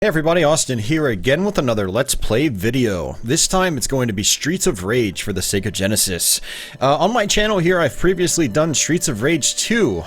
Hey everybody, Austin here again with another Let's Play video. This time it's going to be Streets of Rage for the Sega Genesis. On my channel here I've previously done Streets of Rage 2,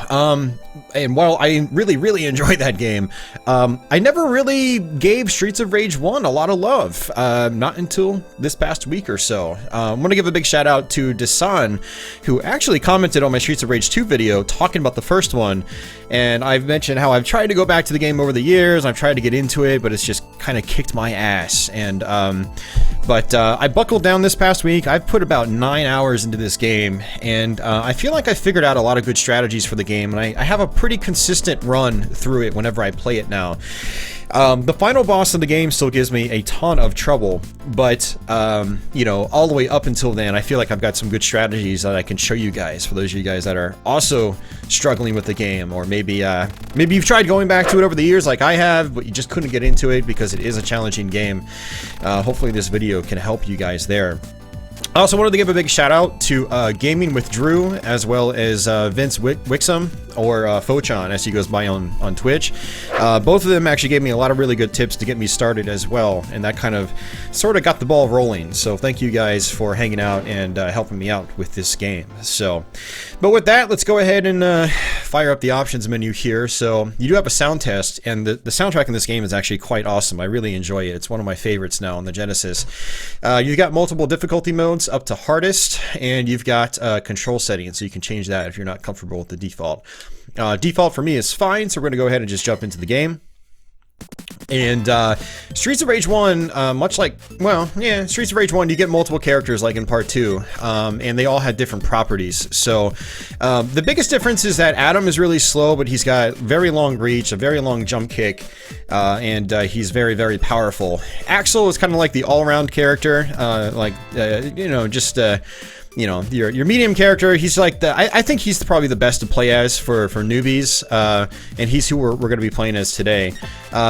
and while I really enjoyed that game, I never really gave Streets of Rage 1 a lot of love, not until this past week or so. I want to give a big shout out to Desan, who actually commented on my Streets of Rage 2 video talking about the first one, and I've mentioned how I've tried to go back to the game over the years, I've tried to get into it, but it's just kind of kicked my ass. And I buckled down this past week. I've put about 9 hours into this game, and I feel like I figured out a lot of good strategies for the game, and I have a pretty consistent run through it whenever I play it now. The final boss of the game still gives me a ton of trouble, but, you know, all the way up until then, I feel like I've got some good strategies that I can show you guys, for those of you guys that are also struggling with the game, or maybe you've tried going back to it over the years like I have, but you just couldn't get into it because it is a challenging game. Hopefully this video can help you guys there. I also wanted to give a big shout out to Gaming with Drew, as well as Vince Wixom, or Fochan as he goes by on Twitch. Both of them actually gave me a lot of really good tips to get me started as well, and that kind of sort of got the ball rolling. So thank you guys for hanging out and helping me out with this game. So, but with that, let's go ahead and fire up the options menu here. So you do have a sound test, and the soundtrack in this game is actually quite awesome. I really enjoy it. It's one of my favorites now on the Genesis. You've got multiple difficulty modes up to hardest, and you've got control settings, so you can change that if you're not comfortable with the default. Default for me is fine, so we're going to go ahead and just jump into the game. And Streets of Rage 1, much like, well, yeah, Streets of Rage 1, you get multiple characters like in Part 2, and they all had different properties. So the biggest difference is that Adam is really slow, but he's got very long reach, a very long jump kick, and he's very powerful. Axel is kind of like the all-around character, you know, just... you know, your medium character. He's like I think he's probably the best to play as for newbies, and he's who we're going to be playing as today.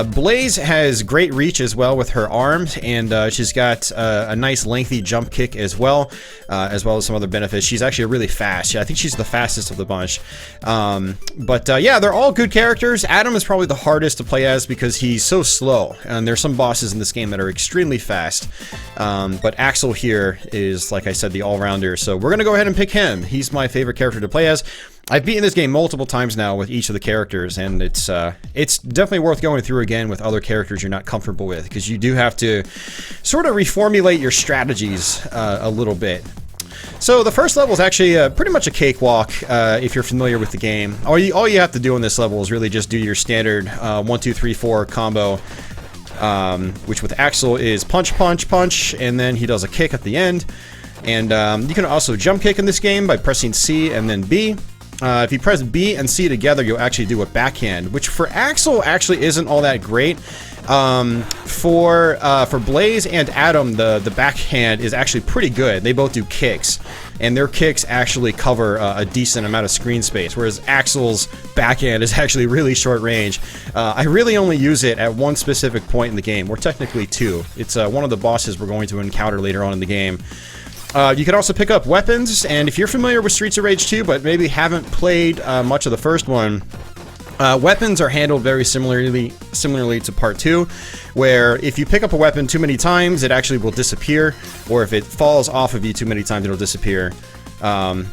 Blaze has great reach as well with her arms, and she's got a nice lengthy jump kick as well as some other benefits. She's actually really fast. I think she's the fastest of the bunch. Yeah, they're all good characters. Adam is probably the hardest to play as because he's so slow, and there's some bosses in this game that are extremely fast. But Axel here is, like I said, the all-rounder. So we're going to go ahead and pick him. He's my favorite character to play as. I've beaten this game multiple times now with each of the characters, and it's definitely worth going through again with other characters you're not comfortable with, because you do have to sort of reformulate your strategies a little bit. So the first level is actually pretty much a cakewalk if you're familiar with the game. All you have to do on this level is really just do your standard 1, 2, 3, 4 combo, which with Axel is punch, punch, punch, and then he does a kick at the end. And you can also jump kick in this game by pressing C and then B. If you press B and C together, you'll actually do a backhand, which for Axel actually isn't all that great. For Blaze and Adam, the backhand is actually pretty good. They both do kicks, and their kicks actually cover a decent amount of screen space, whereas Axel's backhand is actually really short range. I really only use it at one specific point in the game, or technically two. It's one of the bosses we're going to encounter later on in the game. You can also pick up weapons, and if you're familiar with Streets of Rage 2 but maybe haven't played much of the first one, weapons are handled very similarly to Part 2, where if you pick up a weapon too many times, it actually will disappear, or if it falls off of you too many times, it'll disappear.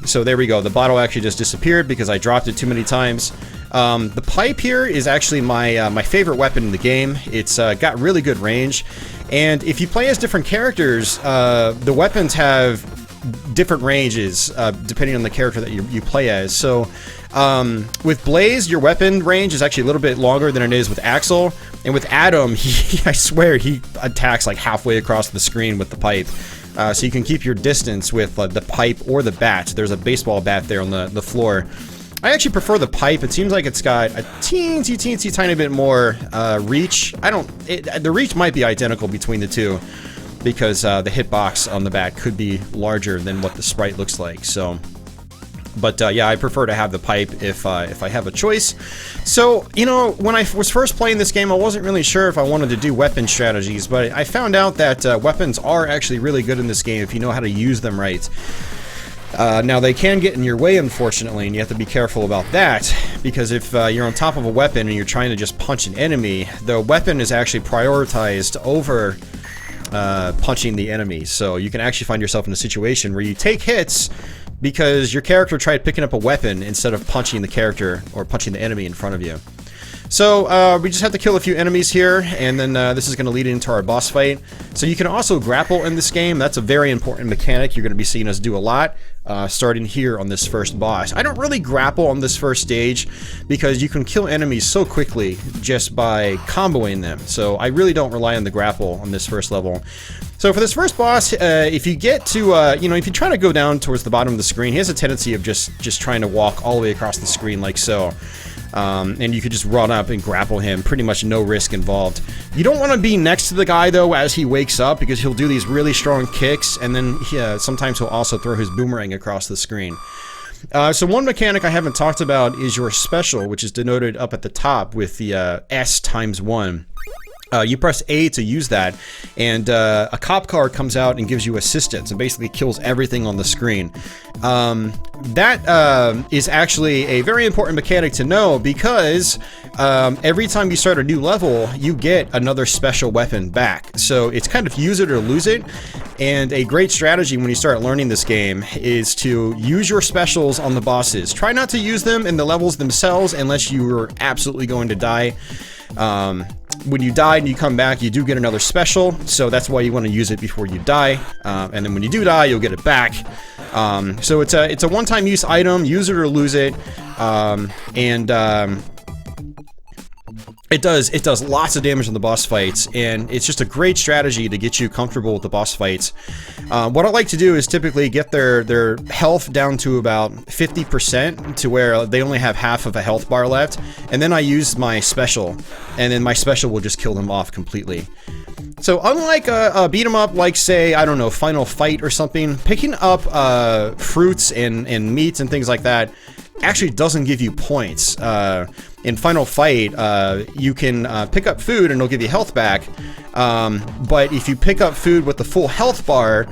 So there we go. The bottle actually just disappeared because I dropped it too many times. The pipe here is actually my favorite weapon in the game. It's got really good range, and if you play as different characters, the weapons have different ranges depending on the character that you play as. So with Blaze, your weapon range is actually a little bit longer than it is with Axel, and with Adam, I swear he attacks like halfway across the screen with the pipe. So you can keep your distance with the pipe or the bat. There's a baseball bat there on the floor. I actually prefer the pipe. It seems like it's got a teensy tiny bit more reach. The reach might be identical between the two, because the hitbox on the bat could be larger than what the sprite looks like. So, but yeah, I prefer to have the pipe if I have a choice. So, you know, when I was first playing this game, I wasn't really sure if I wanted to do weapon strategies, but I found out that weapons are actually really good in this game if you know how to use them right. Now they can get in your way, unfortunately, and you have to be careful about that, because if you're on top of a weapon and you're trying to just punch an enemy, the weapon is actually prioritized over punching the enemy. So you can actually find yourself in a situation where you take hits because your character tried picking up a weapon instead of punching the character or punching the enemy in front of you. So we just have to kill a few enemies here, and then this is going to lead into our boss fight. So you can also grapple in this game. That's a very important mechanic you're going to be seeing us do a lot, starting here on this first boss. I don't really grapple on this first stage because you can kill enemies so quickly just by comboing them. So I really don't rely on the grapple on this first level. So for this first boss, if you get to, you know, if you try to go down towards the bottom of the screen, he has a tendency of just trying to walk all the way across the screen like so. And you could just run up and grapple him, pretty much no risk involved. You don't want to be next to the guy though as he wakes up, because he'll do these really strong kicks, and then sometimes he'll also throw his boomerang across the screen. So one mechanic I haven't talked about is your special, which is denoted up at the top with the S×1. You press A to use that, and a cop car comes out and gives you assistance and basically kills everything on the screen. That is actually a very important mechanic to know, because every time you start a new level, you get another special weapon back. So it's kind of use it or lose it, and a great strategy when you start learning this game is to use your specials on the bosses. Try not to use them in the levels themselves unless you are absolutely going to die. When you die and you come back, you do get another special, so that's why you want to use it before you die, and then when you do die, you'll get it back. So it's a one-time use item, use it or lose it, it does lots of damage in the boss fights, and it's just a great strategy to get you comfortable with the boss fights. What I like to do is typically get their health down to about 50%, to where they only have half of a health bar left, and then I use my special, and then my special will just kill them off completely. So unlike a beat 'em up, like say, I don't know, Final Fight or something, picking up fruits and meats and things like that actually doesn't give you points. In Final Fight, you can pick up food and it'll give you health back, but if you pick up food with the full health bar,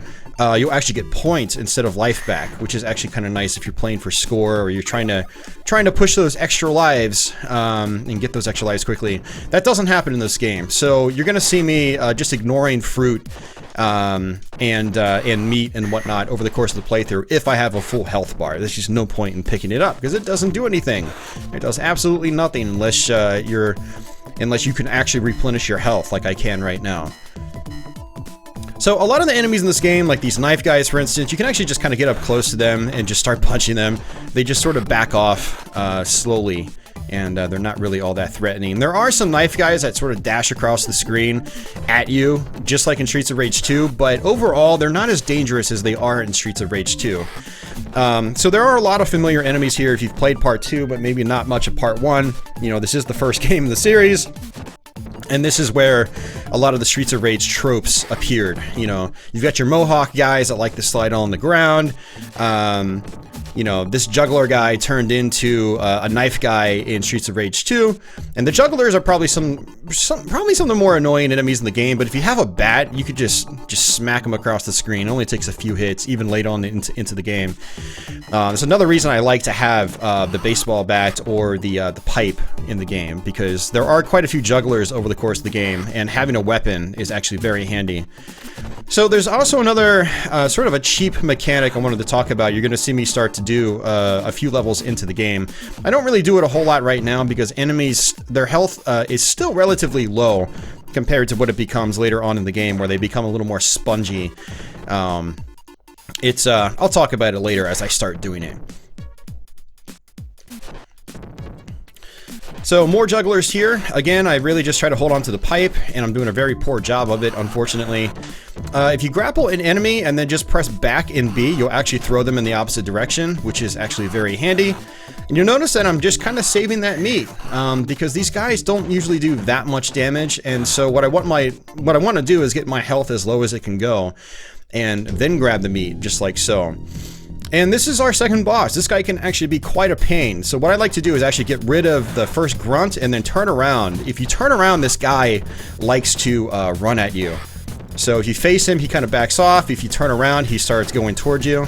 you'll actually get points instead of life back, which is actually kind of nice if you're playing for score, or you're trying to push those extra lives and get those extra lives quickly. That doesn't happen in this game, so you're gonna see me just ignoring fruit and meat and whatnot over the course of the playthrough if I have a full health bar. There's just no point in picking it up because it doesn't do anything. It does absolutely nothing unless unless you can actually replenish your health like I can right now. So a lot of the enemies in this game, like these knife guys for instance, you can actually just kind of get up close to them and just start punching them. They just sort of back off slowly, and they're not really all that threatening. There are some knife guys that sort of dash across the screen at you, just like in Streets of Rage 2, but overall they're not as dangerous as they are in Streets of Rage 2. So there are a lot of familiar enemies here if you've played Part 2, but maybe not much of Part 1. You know, this is the first game in the series, and this is where a lot of the Streets of Rage tropes appeared. You know, you've got your Mohawk guys that like to slide on the ground. You know, this juggler guy turned into a knife guy in Streets of Rage 2, and the jugglers are probably some of the more annoying enemies in the game. But if you have a bat, you could just smack them across the screen. It only takes a few hits, even late on into the game. There's another reason I like to have the baseball bat or the pipe in the game, because there are quite a few jugglers over the course of the game, and having a weapon is actually very handy. So there's also another sort of a cheap mechanic I wanted to talk about. You're going to see me start to do a few levels into the game. I don't really do it a whole lot right now because enemies, their health is still relatively low compared to what it becomes later on in the game, where they become a little more spongy. I'll talk about it later as I start doing it. So more jugglers here. Again, I really just try to hold on to the pipe, and I'm doing a very poor job of it, unfortunately. If you grapple an enemy and then just press back in B, you'll actually throw them in the opposite direction, which is actually very handy. And you'll notice that I'm just kind of saving that meat, because these guys don't usually do that much damage, and so what I want to do is get my health as low as it can go, and then grab the meat, just like so. And this is our second boss. This guy can actually be quite a pain. So what I like to do is actually get rid of the first grunt and then turn around. If you turn around, this guy likes to run at you. So if you face him, he kind of backs off. If you turn around, he starts going towards you.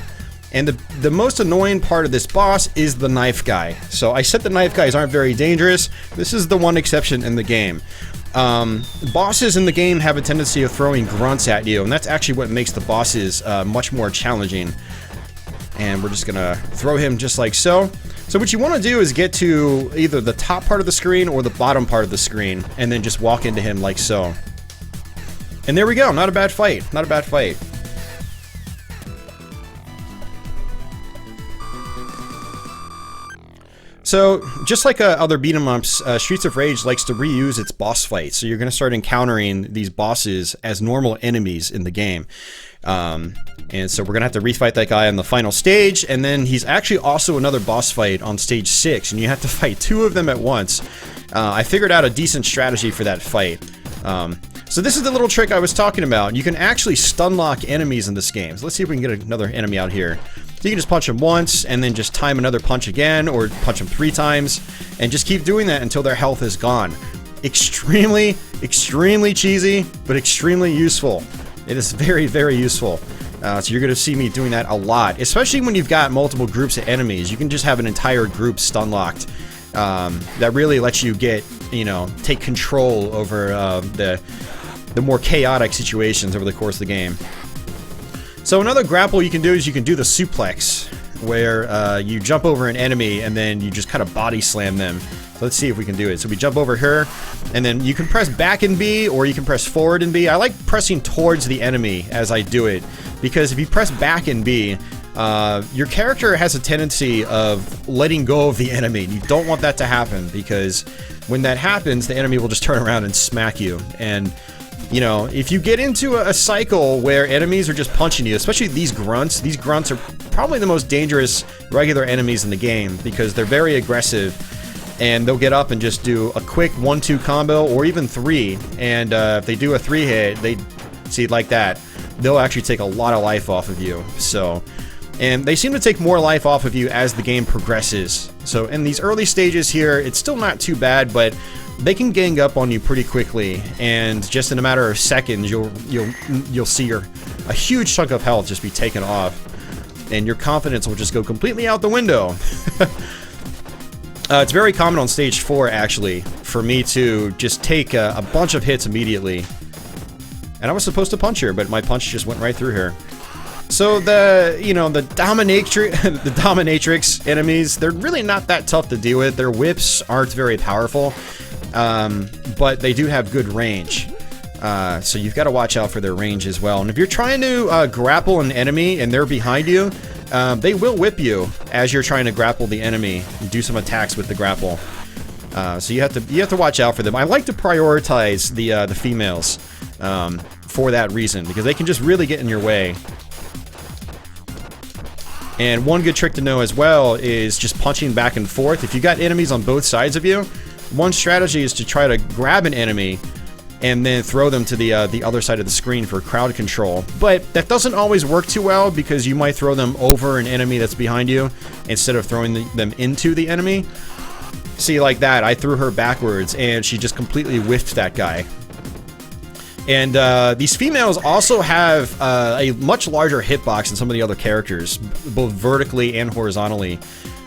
And the most annoying part of this boss is the knife guy. So I said the knife guys aren't very dangerous. This is the one exception in the game. Bosses in the game have a tendency of throwing grunts at you, and that's actually what makes the bosses much more challenging. And we're just gonna throw him just like so. So what you want to do is get to either the top part of the screen or the bottom part of the screen, and then just walk into him like so. And there we go, not a bad fight, not a bad fight. So, just like other beat-em-ups, Streets of Rage likes to reuse its boss fights. So you're going to start encountering these bosses as normal enemies in the game. And so we're going to have to refight that guy on the final stage, and then he's actually also another boss fight on stage 6, and you have to fight 2 of them at once. I figured out a decent strategy for that fight. So this is the little trick I was talking about. You can actually stun lock enemies in this game. So let's see if we can get another enemy out here. So you can just punch him once, and then just time another punch again, or punch him 3 times, and just keep doing that until their health is gone. Extremely, extremely cheesy, but extremely useful. It is very, very useful. So you're going to see me doing that a lot, especially when you've got multiple groups of enemies. You can just have an entire group stun locked. That really lets you get, you know, take control over the more chaotic situations over the course of the game. So another grapple you can do is you can do the suplex, where you jump over an enemy and then you just kind of body slam them. So let's see if we can do it. So we jump over her, and then you can press back and B, or you can press forward and B. I like pressing towards the enemy as I do it, because if you press back and B, your character has a tendency of letting go of the enemy. You don't want that to happen, because when that happens, the enemy will just turn around and smack you. And you know, if you get into a cycle where enemies are just punching you, especially these grunts are probably the most dangerous regular enemies in the game, because they're very aggressive, and they'll get up and just do a quick 1-2 combo, or even 3, and if they do a 3 hit, they see like that, they'll actually take a lot of life off of you. So, and they seem to take more life off of you as the game progresses. So in these early stages here, it's still not too bad, but they can gang up on you pretty quickly, and just in a matter of seconds, you'll see a huge chunk of health just be taken off, and your confidence will just go completely out the window. It's very common on stage 4, actually, for me to just take a bunch of hits immediately. And I was supposed to punch her, but my punch just went right through her. So the dominatrix enemies, they're really not that tough to deal with. Their whips aren't very powerful. But they do have good range, so you've got to watch out for their range as well. And if you're trying to grapple an enemy and they're behind you, they will whip you as you're trying to grapple the enemy and do some attacks with the grapple. So you have to watch out for them. I like to prioritize the females for that reason, because they can just really get in your way. And one good trick to know as well is just punching back and forth. If you got enemies on both sides of you, one strategy is to try to grab an enemy and then throw them to the other side of the screen for crowd control. But that doesn't always work too well, because you might throw them over an enemy that's behind you instead of throwing them into the enemy. See, like that, I threw her backwards and she just completely whiffed that guy. And these females also have a much larger hitbox than some of the other characters, both vertically and horizontally.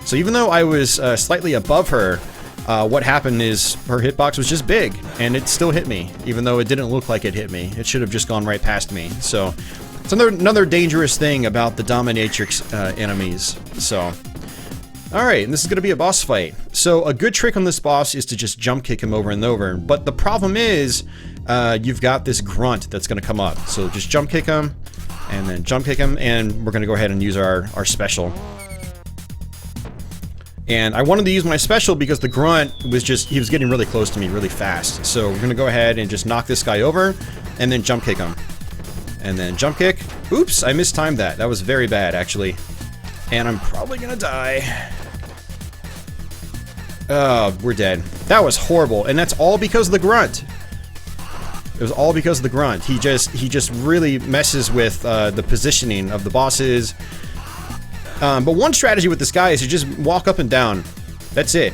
So even though I was slightly above her, what happened is her hitbox was just big, and it still hit me, even though it didn't look like it hit me. It should have just gone right past me. So it's another dangerous thing about the dominatrix enemies. So, alright, and this is going to be a boss fight. So a good trick on this boss is to just jump kick him over and over. But the problem is, you've got this grunt that's going to come up. So just jump kick him, and then jump kick him, and we're going to go ahead and use our special. And I wanted to use my special because the grunt was he was getting really close to me really fast. So we're going to go ahead and just knock this guy over, and then jump kick him. And then jump kick. Oops, I mistimed that. That was very bad, actually. And I'm probably going to die. Oh, we're dead. That was horrible, and that's all because of the grunt. It was all because of the grunt. He just really messes with the positioning of the bosses. But one strategy with this guy is to just walk up and down. That's it.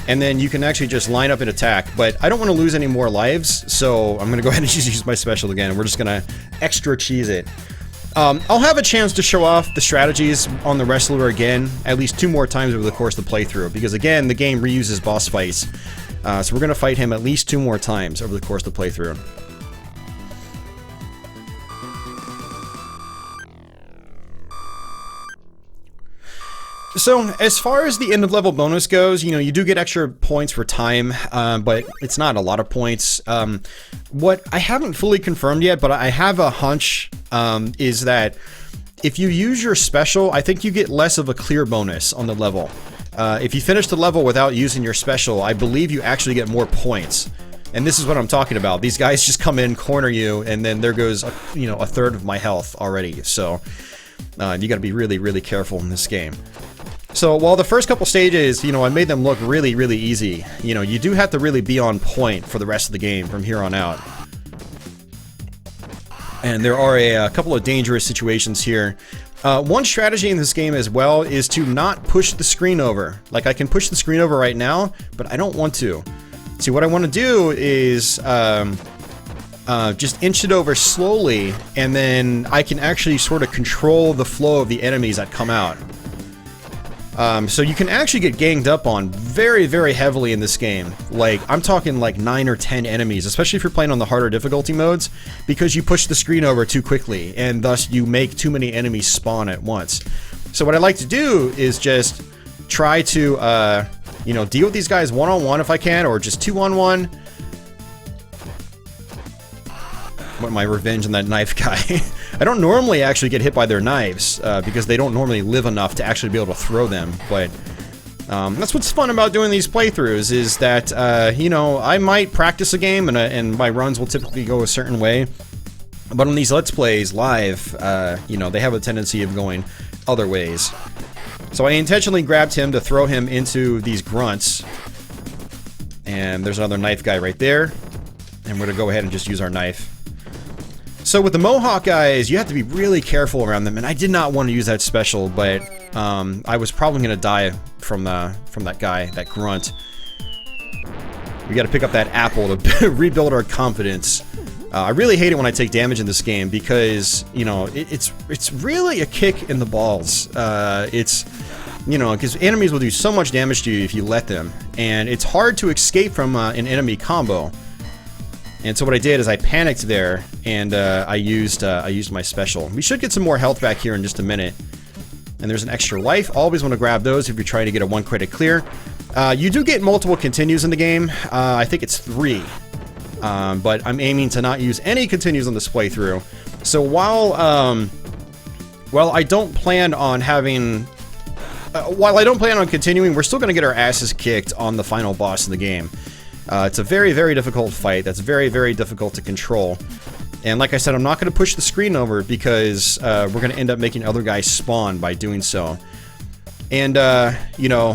And then you can actually just line up and attack. But I don't want to lose any more lives, so I'm going to go ahead and just use my special again. We're just going to extra cheese it. I'll have a chance to show off the strategies on the wrestler again at least 2 more times over the course of the playthrough, because again, the game reuses boss fights. So we're going to fight him at least 2 more times over the course of the playthrough. So, as far as the end of level bonus goes, you know, you do get extra points for time, but it's not a lot of points. What I haven't fully confirmed yet, but I have a hunch, is that if you use your special, I think you get less of a clear bonus on the level. If you finish the level without using your special, I believe you actually get more points. And this is what I'm talking about. These guys just come in, corner you, and then there goes, you know, a third of my health already. So, you gotta be really, really careful in this game. So while the first couple stages, you know, I made them look really, really easy, you know, you do have to really be on point for the rest of the game from here on out. And there are a couple of dangerous situations here. One strategy in this game as well is to not push the screen over. Like, I can push the screen over right now, but I don't want to. See, what I want to do is just inch it over slowly, and then I can actually sort of control the flow of the enemies that come out. So you can actually get ganged up on very, very heavily in this game. Like, I'm talking like 9 or 10 enemies, especially if you're playing on the harder difficulty modes, because you push the screen over too quickly, and thus you make too many enemies spawn at once. So what I like to do is just try to, you know, deal with these guys one-on-one if I can, or just 2-on-1. Want my revenge on that knife guy. I don't normally actually get hit by their knives, because they don't normally live enough to actually be able to throw them, but that's what's fun about doing these playthroughs, is that, you know, I might practice a game, and my runs will typically go a certain way, but on these Let's Plays live, you know, they have a tendency of going other ways. So I intentionally grabbed him to throw him into these grunts, and there's another knife guy right there, and we're gonna go ahead and just use our knife. So with the Mohawk guys, you have to be really careful around them, and I did not want to use that special, but I was probably going to die from that guy, that grunt. We got to pick up that apple to rebuild our confidence. I really hate it when I take damage in this game, because, you know, it's really a kick in the balls. It's, you know, because enemies will do so much damage to you if you let them, and it's hard to escape from an enemy combo. And so what I did is I panicked there, and I used my special. We should get some more health back here in just a minute. And there's an extra life. Always want to grab those if you're trying to get a 1 credit clear. You do get multiple continues in the game. I think it's 3. But I'm aiming to not use any continues on this playthrough. So while I don't plan on having... while I don't plan on continuing, we're still going to get our asses kicked on the final boss in the game. It's a very, very difficult fight that's very, very difficult to control. And like I said, I'm not going to push the screen over, because we're going to end up making other guys spawn by doing so. And, you know,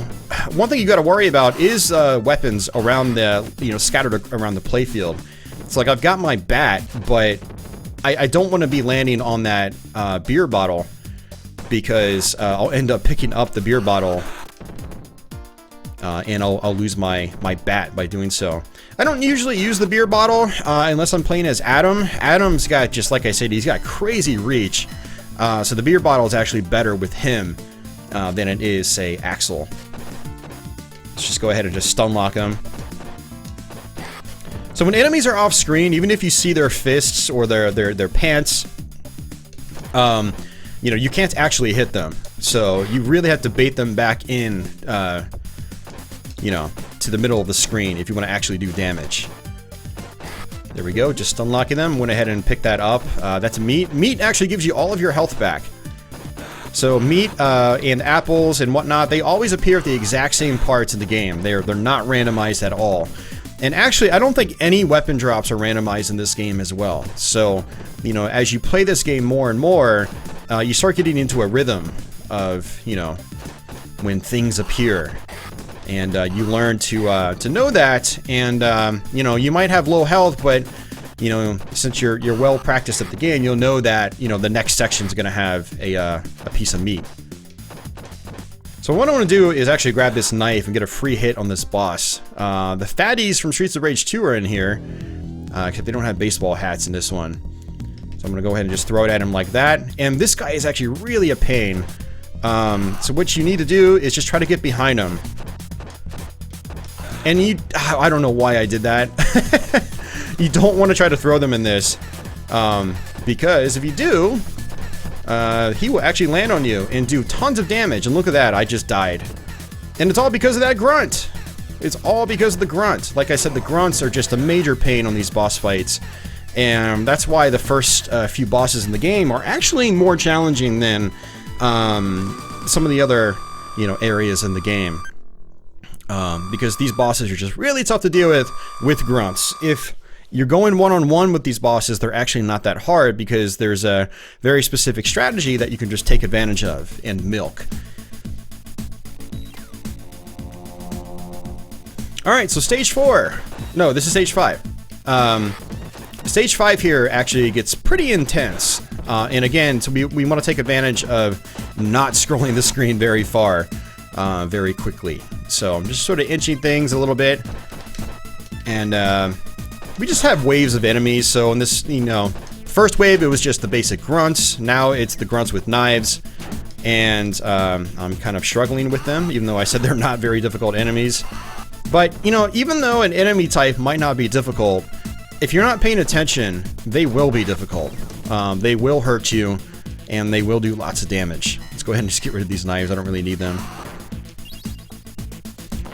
one thing you got to worry about is weapons around the, you know, scattered around the playfield. It's like, I've got my bat, but I don't want to be landing on that beer bottle, because I'll end up picking up the beer bottle. And I'll lose my bat by doing so. I don't usually use the beer bottle unless I'm playing as Adam. Adam's got, just like I said, he's got crazy reach. So the beer bottle is actually better with him than it is, say, Axel. Let's just go ahead and just stun lock him. So when enemies are off screen, even if you see their fists or their pants, you know, you can't actually hit them. So you really have to bait them back in, you know, to the middle of the screen if you want to actually do damage. There we go, just unlocking them. Went ahead and picked that up. That's meat. Meat actually gives you all of your health back. So meat and apples and whatnot, they always appear at the exact same parts in the game. They're not randomized at all. And actually, I don't think any weapon drops are randomized in this game as well. So, you know, as you play this game more and more, you start getting into a rhythm of, you know, when things appear. And you learn to know that, and you know, you might have low health, but you know, since you're well practiced at the game, you'll know that, you know, the next section's gonna have a piece of meat. So what I want to do is actually grab this knife and get a free hit on this boss. The fatties from Streets of Rage 2 are in here, except they don't have baseball hats in this one. So I'm going to go ahead and just throw it at him like that. And this guy is actually really a pain. So what you need to do is just try to get behind him. And I don't know why I did that. You don't want to try to throw them in this. Because if you do, he will actually land on you and do tons of damage. And look at that, I just died. And it's all because of that grunt. It's all because of the grunt. Like I said, the grunts are just a major pain on these boss fights. And that's why the first few bosses in the game are actually more challenging than some of the other, areas in the game. Because these bosses are just really tough to deal with grunts. If you're going one-on-one with these bosses, they're actually not that hard because there's a very specific strategy that you can just take advantage of and milk. Alright, so stage 4. No, this is stage 5. Stage 5 here actually gets pretty intense. And again, so we want to take advantage of not scrolling the screen very far, very quickly. So I'm just sort of inching things a little bit. And we just have waves of enemies. So in this, first wave, it was just the basic grunts. Now it's the grunts with knives. And I'm kind of struggling with them, even though I said they're not very difficult enemies. But, even though an enemy type might not be difficult, if you're not paying attention, they will be difficult. They will hurt you, and they will do lots of damage. Let's go ahead and just get rid of these knives. I don't really need them.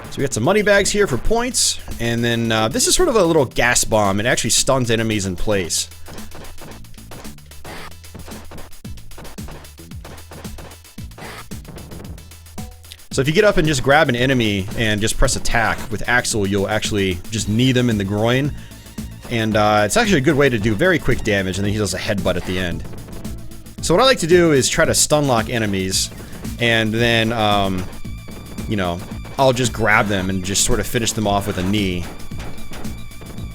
So we got some money bags here for points, and then this is sort of a little gas bomb. It actually stuns enemies in place. So if you get up and just grab an enemy and just press attack with Axel, you'll actually just knee them in the groin. And it's actually a good way to do very quick damage, and then he does a headbutt at the end. So what I like to do is try to stun lock enemies, and then, I'll just grab them and just sort of finish them off with a knee.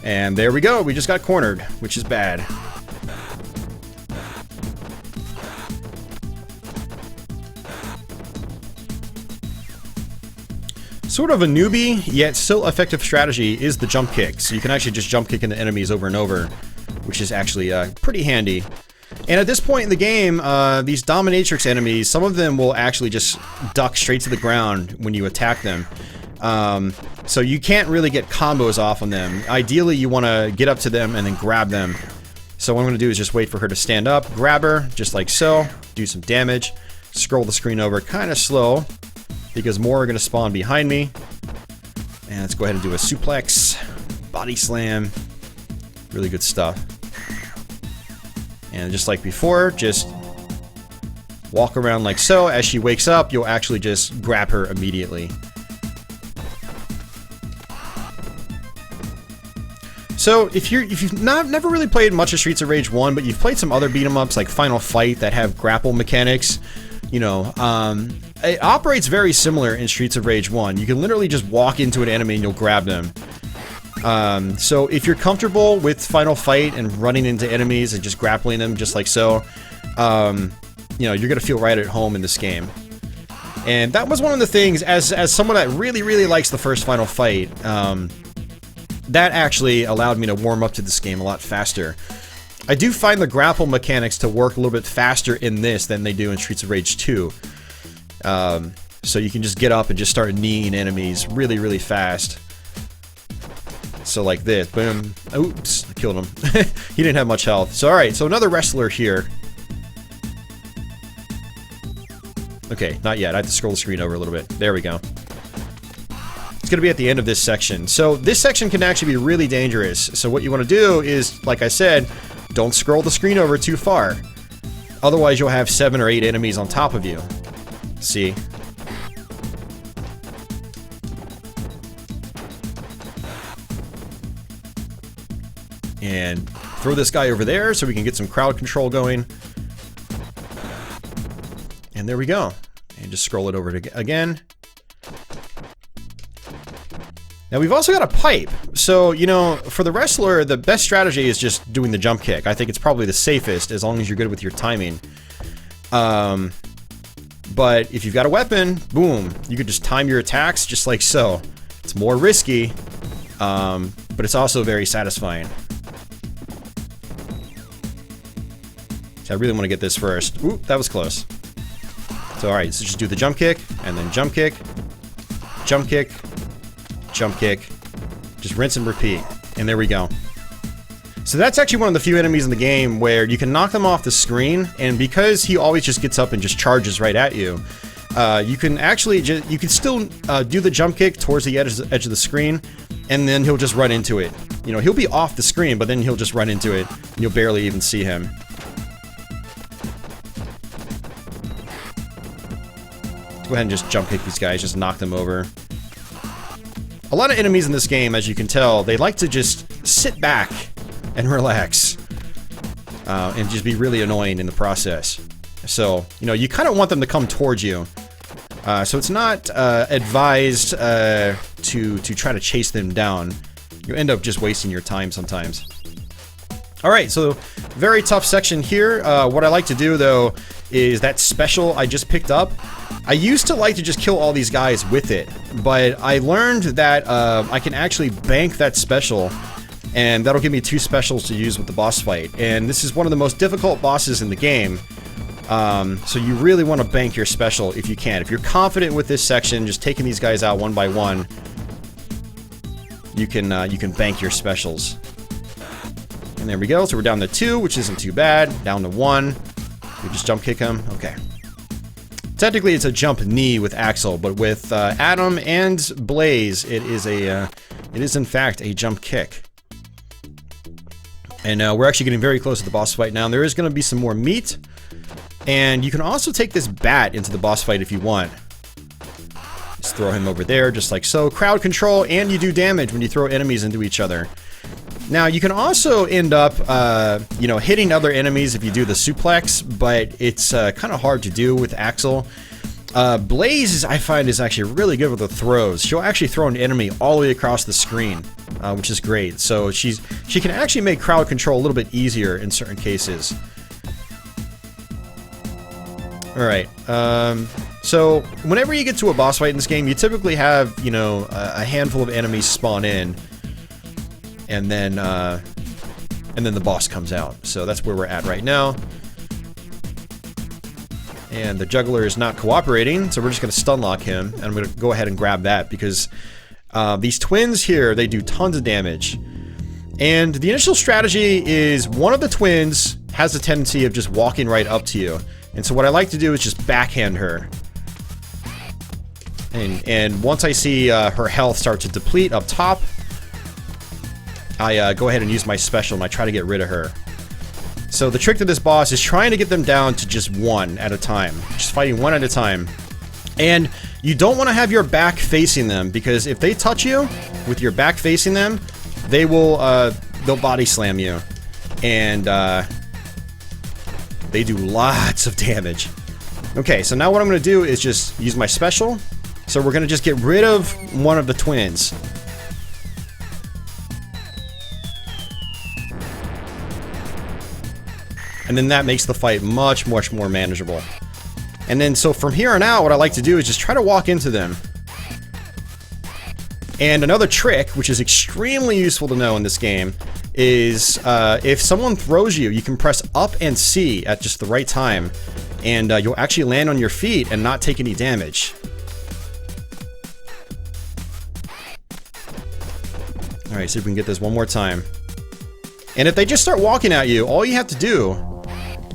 And there we go, we just got cornered, which is bad. Sort of a newbie, yet still effective strategy is the jump kick. So you can actually just jump kick into enemies over and over, which is actually pretty handy. And at this point in the game, these dominatrix enemies, some of them will actually just duck straight to the ground when you attack them. So you can't really get combos off on them. Ideally, you want to get up to them and then grab them. So what I'm going to do is just wait for her to stand up, grab her, just like so, do some damage, scroll the screen over kind of slow, because more are going to spawn behind me. And let's go ahead and do a suplex, body slam, really good stuff. And just like before, just walk around like so. As she wakes up, you'll actually just grab her immediately. So if you've never really played much of Streets of Rage 1, but you've played some other beat 'em ups like Final Fight that have grapple mechanics, it operates very similar in Streets of Rage 1. You can literally just walk into an enemy and you'll grab them. So if you're comfortable with Final Fight and running into enemies and just grappling them just like so, you're gonna feel right at home in this game. And that was one of the things, as someone that really likes the first Final Fight, that actually allowed me to warm up to this game a lot faster. I do find the grapple mechanics to work a little bit faster in this than they do in Streets of Rage 2. So you can just get up and just start kneeing enemies really fast. So like this, boom, oops, I killed him. He didn't have much health. So alright, so another wrestler here. Okay, not yet, I have to scroll the screen over a little bit. There we go. It's gonna be at the end of this section. So this section can actually be really dangerous. So what you want to do is, like I said, don't scroll the screen over too far. Otherwise you'll have 7 or 8 enemies on top of you. See? And throw this guy over there so we can get some crowd control going. And there we go. And just scroll it over again. Now we've also got a pipe. So, for the wrestler, the best strategy is just doing the jump kick. I think it's probably the safest as long as you're good with your timing. But if you've got a weapon, boom, you could just time your attacks just like so. It's more risky, but it's also very satisfying. I really want to get this first. Ooh, that was close. So alright, so just do the jump kick, and then jump kick, jump kick, jump kick. Just rinse and repeat. And there we go. So that's actually one of the few enemies in the game where you can knock them off the screen, and because he always just gets up and just charges right at you, you can actually you can still do the jump kick towards the edge of the screen, and then he'll just run into it. You know, he'll be off the screen, but then he'll just run into it, and you'll barely even see him. Go ahead and just jump kick these guys, just knock them over. A lot of enemies in this game, as you can tell, they like to just sit back and relax. And just be really annoying in the process. So, you know, you kind of want them to come towards you. So it's not advised to try to chase them down. You end up just wasting your time sometimes. Alright, so very tough section here. What I like to do, though, is that special I just picked up. I used to like to just kill all these guys with it, but I learned that I can actually bank that special, and that'll give me 2 specials to use with the boss fight. And this is one of the most difficult bosses in the game, so you really want to bank your special if you can. If you're confident with this section, just taking these guys out one by one, you can bank your specials. And there we go. So we're down to 2, which isn't too bad. Down to 1. We just jump kick him. Okay. Technically, it's a jump knee with Axel, but with Adam and Blaze, it is in fact a jump kick. And we're actually getting very close to the boss fight now. There is going to be some more meat, and you can also take this bat into the boss fight if you want. Just throw him over there, just like so. Crowd control, and you do damage when you throw enemies into each other. Now, you can also end up, you know, hitting other enemies if you do the suplex, but it's kind of hard to do with Axel. Blaze, I find, is actually really good with the throws. She'll actually throw an enemy all the way across the screen, which is great. So she can actually make crowd control a little bit easier in certain cases. Alright, so whenever you get to a boss fight in this game, you typically have, you know, a handful of enemies spawn in. And then the boss comes out. So that's where we're at right now. And the juggler is not cooperating, so we're just going to stun lock him. And I'm going to go ahead and grab that because these twins here, they do tons of damage. And the initial strategy is one of the twins has a tendency of just walking right up to you. And so what I like to do is just backhand her. And once I see her health start to deplete up top, I go ahead and use my special and I try to get rid of her. So the trick to this boss is trying to get them down to just 1 at a time. Just fighting 1 at a time. And you don't want to have your back facing them, because if they touch you with your back facing them, they will, they'll body slam you. And, they do lots of damage. Okay, so now what I'm going to do is just use my special. So we're going to just get rid of one of the twins. And then that makes the fight much, much more manageable. And then, so from here on out, what I like to do is just try to walk into them. And another trick, which is extremely useful to know in this game, is if someone throws you, you can press up and C at just the right time. And you'll actually land on your feet and not take any damage. Alright, see if we can get this one more time. And if they just start walking at you, all you have to do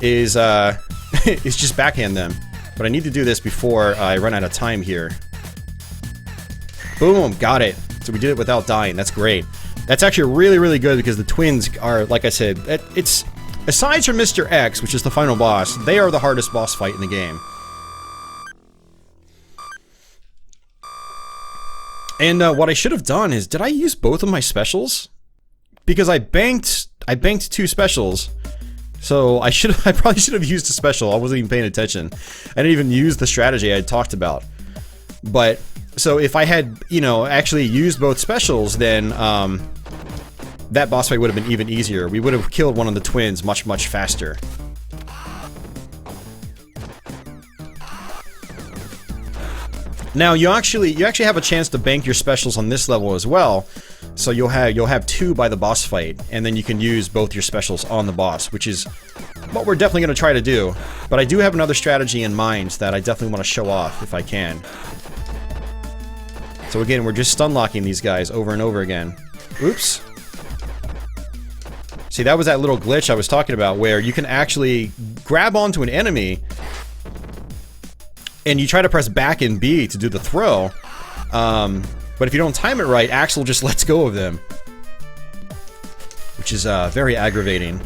is just backhand them. But I need to do this before I run out of time here. Boom, got it. So we did it without dying. That's great. That's actually really, really good because the twins are, like I said, it's aside from Mr. X, which is the final boss, they are the hardest boss fight in the game. And what I should have done is, did I use both of my specials? Because I banked 2 specials. So I probably should have used a special. I wasn't even paying attention. I didn't even use the strategy I had talked about. But so if I had, you know, actually used both specials, then that boss fight would have been even easier. We would have killed one of the twins much, much faster. Now you actually have a chance to bank your specials on this level as well. So you'll have 2 by the boss fight, and then you can use both your specials on the boss, which is what we're definitely going to try to do. But I do have another strategy in mind that I definitely want to show off if I can. So again, we're just stun locking these guys over and over again. Oops. See, that was that little glitch I was talking about where you can actually grab onto an enemy and you try to press back and B to do the throw. But if you don't time it right, Axel just lets go of them. Which is very aggravating.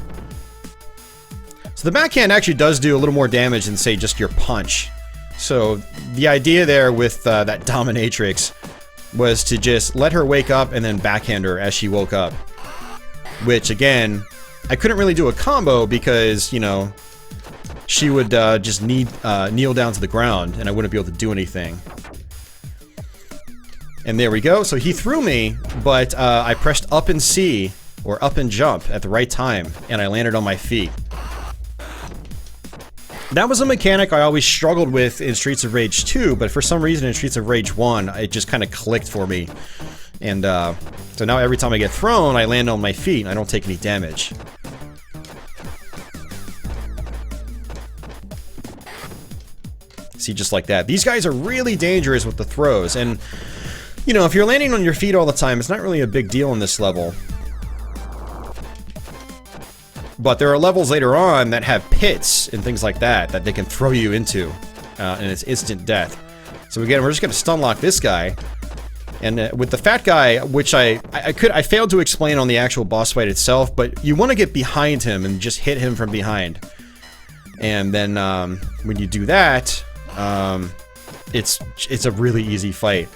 So the backhand actually does do a little more damage than, say, just your punch. So the idea there with that dominatrix was to just let her wake up and then backhand her as she woke up. Which, again, I couldn't really do a combo because, you know, she would just kneel down to the ground and I wouldn't be able to do anything. And there we go. So he threw me, but I pressed up and C, or up and jump at the right time, and I landed on my feet. That was a mechanic I always struggled with in Streets of Rage 2, but for some reason in Streets of Rage 1, it just kind of clicked for me. And so now every time I get thrown, I land on my feet and I don't take any damage. See, just like that. These guys are really dangerous with the throws, and you know, if you're landing on your feet all the time, it's not really a big deal in this level. But there are levels later on that have pits and things like that that they can throw you into, and it's instant death. So again, we're just going to stun lock this guy, and with the fat guy, which I failed to explain on the actual boss fight itself, but you want to get behind him and just hit him from behind, and then when you do that, it's a really easy fight.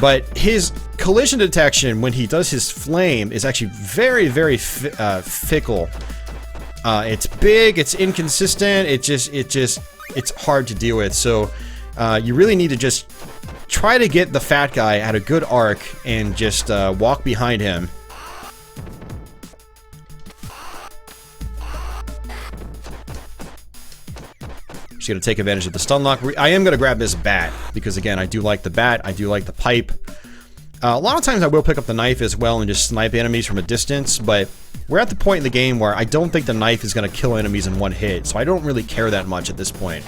But his collision detection when he does his flame is actually very, very fickle. It's big, it's inconsistent, it's hard to deal with. So you really need to just try to get the fat guy at a good arc and just walk behind him. Just gonna take advantage of the stun lock. I am gonna grab this bat because again, I do like the bat. I do like the pipe. A lot of times I will pick up the knife as well and just snipe enemies from a distance, but we're at the point in the game where I don't think the knife is gonna kill enemies in one hit, so I don't really care that much at this point.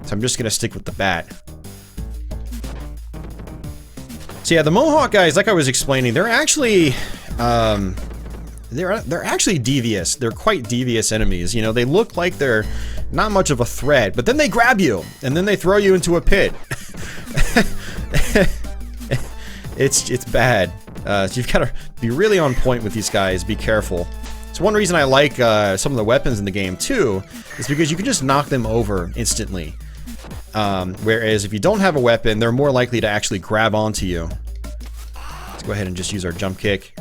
So I'm just gonna stick with the bat. So yeah, the Mohawk guys, like I was explaining, they're actually they're actually devious. They're quite devious enemies. You know, they look like they're not much of a threat, but then they grab you and then they throw you into a pit. It's bad. So you've got to be really on point with these guys. Be careful. So one reason I like some of the weapons in the game too is because you can just knock them over instantly. Whereas if you don't have a weapon, they're more likely to actually grab onto you. Let's go ahead and just use our jump kick.